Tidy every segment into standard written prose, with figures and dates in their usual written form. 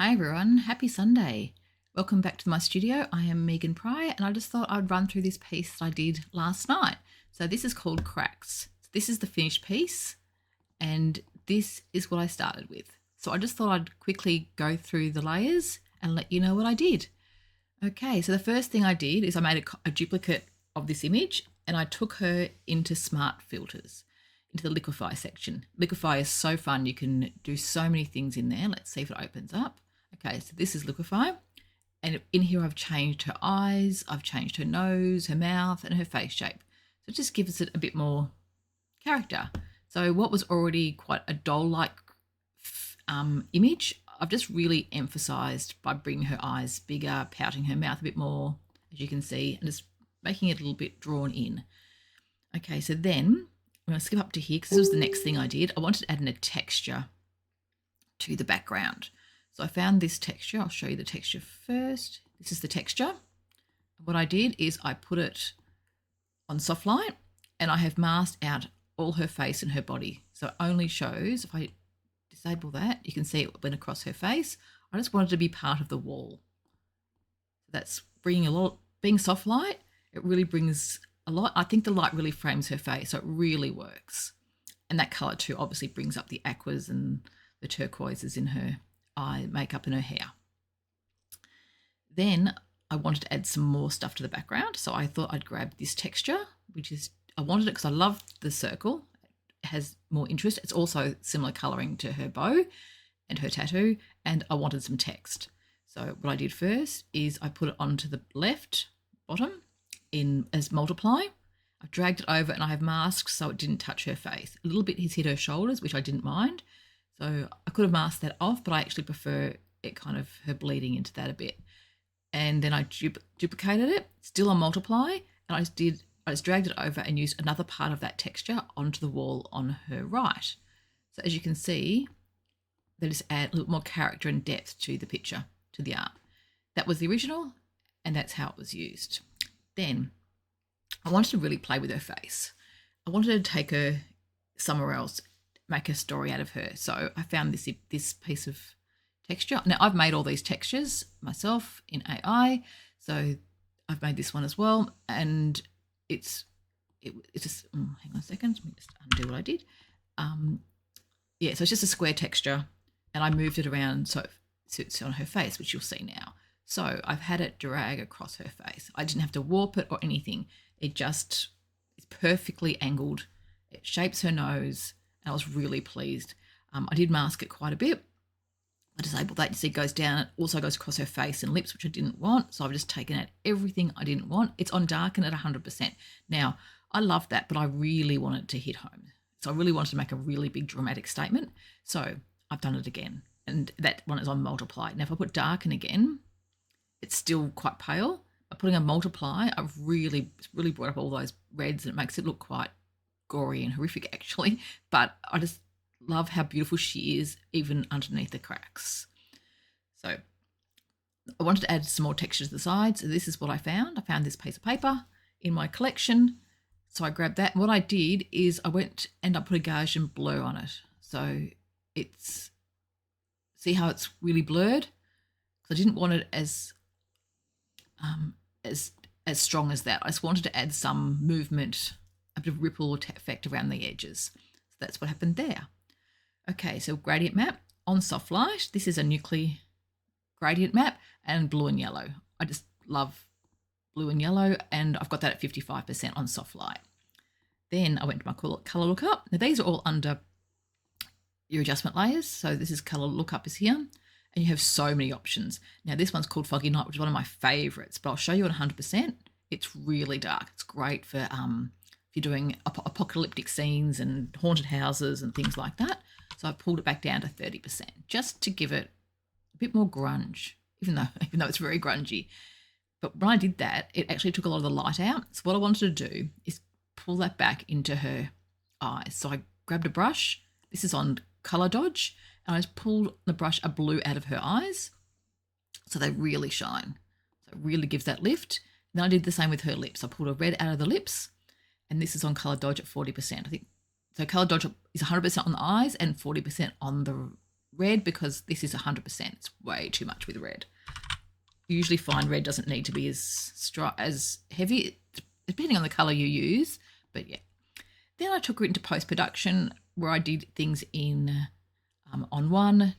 Hi everyone, happy Sunday. Welcome back to my studio. I am Meaghan Pryor and I just thought I'd run through this piece that I did last night. So this is called Cracks. This is the finished piece and this is what I started with. So I just thought I'd quickly go through the layers and let you know what I did. Okay, so the first thing I did is I made a duplicate of this image and I took her into Smart Filters, into the Liquify section. Liquify is so fun. You can do so many things in there. Let's see if it opens up. Okay, so this is Liquify. And in here I've changed her eyes, I've changed her nose, her mouth, and her face shape. So it just gives it a bit more character. So what was already quite a doll-like image, I've just really emphasised by bringing her eyes bigger, pouting her mouth a bit more, as you can see, and just making it a little bit drawn in. Okay, so then I'm going to skip up to here because this was the next thing I did. I wanted to add in a texture to the background. So I found this texture. I'll show you the texture first. This is the texture. What I did is I put it on soft light and I have masked out all her face and her body. So it only shows, if I disable that, you can see it went across her face. I just wanted to be part of the wall. That's bringing a lot, being soft light, it really brings a lot. I think the light really frames her face, so it really works. And that colour too obviously brings up the aquas and the turquoises in her eye makeup and her hair. Then I wanted to add some more stuff to the background, so I thought I'd grab this texture, which is, I wanted it because I love the circle. It has more interest. It's also similar colouring to her bow and her tattoo, and I wanted some text. So what I did first is I put it onto the left bottom in as multiply. I've dragged it over and I have masked so it didn't touch her face. A little bit has hit her shoulders, which I didn't mind. So I could have masked that off, but I actually prefer it kind of her bleeding into that a bit. And then I duplicated it, still on multiply, and I just dragged it over and used another part of that texture onto the wall on her right. So as you can see, they just add a little more character and depth to the picture, to the art. That was the original, and that's how it was used. Then I wanted to really play with her face. I wanted to take her somewhere else, make a story out of her. So I found this piece of texture. Now I've made all these textures myself in AI, so I've made this one as well, and it's just hang on a second, let me just undo what I did. Yeah, so it's just a square texture, and I moved it around so it sits on her face, which you'll see now. So I've had it drag across her face. I didn't have to warp it or anything. It just is perfectly angled. It shapes her nose. I was really pleased. I did mask it quite a bit. I disabled that. You see it goes down. It also goes across her face and lips, which I didn't want. So I've just taken out everything I didn't want. It's on darken at 100%. Now, I love that, but I really wanted to hit home. So I really wanted to make a really big dramatic statement. So I've done it again. And that one is on multiply. Now, if I put darken again, it's still quite pale. By putting a multiply, I've really brought up all those reds and it makes it look quite gory and horrific actually, but I just love how beautiful she is even underneath the cracks. So I wanted to add some more texture to the sides. So this is what I found. I found this piece of paper in my collection. So I grabbed that. And what I did is I went and I put a Gaussian blur on it. So it's, see how it's really blurred? Because I didn't want it as strong as that. I just wanted to add some movement, a bit of ripple effect around the edges. So that's what happened there. Okay, so gradient map on soft light. This is a nuclear gradient map and blue and yellow. I just love blue and yellow and I've got that at 55% on soft light. Then I went to my color lookup. Now these are all under your adjustment layers. So this is color lookup is here and you have so many options. Now this one's called Foggy Night, which is one of my favorites, but I'll show you at 100%. It's really dark. It's great for if you're doing apocalyptic scenes and haunted houses and things like that. So I've pulled it back down to 30% just to give it a bit more grunge, even though it's very grungy. But when I did that, it actually took a lot of the light out. So what I wanted to do is pull that back into her eyes. So I grabbed a brush. This is on Color Dodge. And I just pulled the brush a blue out of her eyes so they really shine. So it really gives that lift. Then I did the same with her lips. I pulled a red out of the lips, and this is on Color Dodge at 40%. I think so. Color Dodge is 100% on the eyes and 40% on the red because this is 100%. It's way too much with red. You usually find red doesn't need to be as heavy, depending on the colour you use. But yeah. Then I took it into post-production where I did things in On One,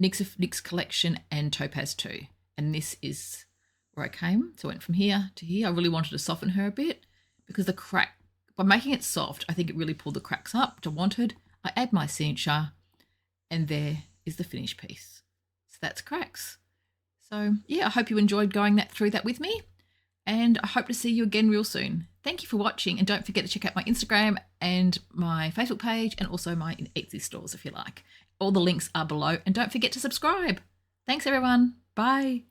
NYX Collection and Topaz 2. And this is where I came. So I went from here to here. I really wanted to soften her a bit because the crack, by making it soft, I think it really pulled the cracks up, which I wanted. I add my signature and there is the finished piece. So that's cracks. So yeah, I hope you enjoyed going through that with me. And I hope to see you again real soon. Thank you for watching, and don't forget to check out my Instagram and my Facebook page and also my Etsy stores if you like. All the links are below, and don't forget to subscribe. Thanks everyone. Bye.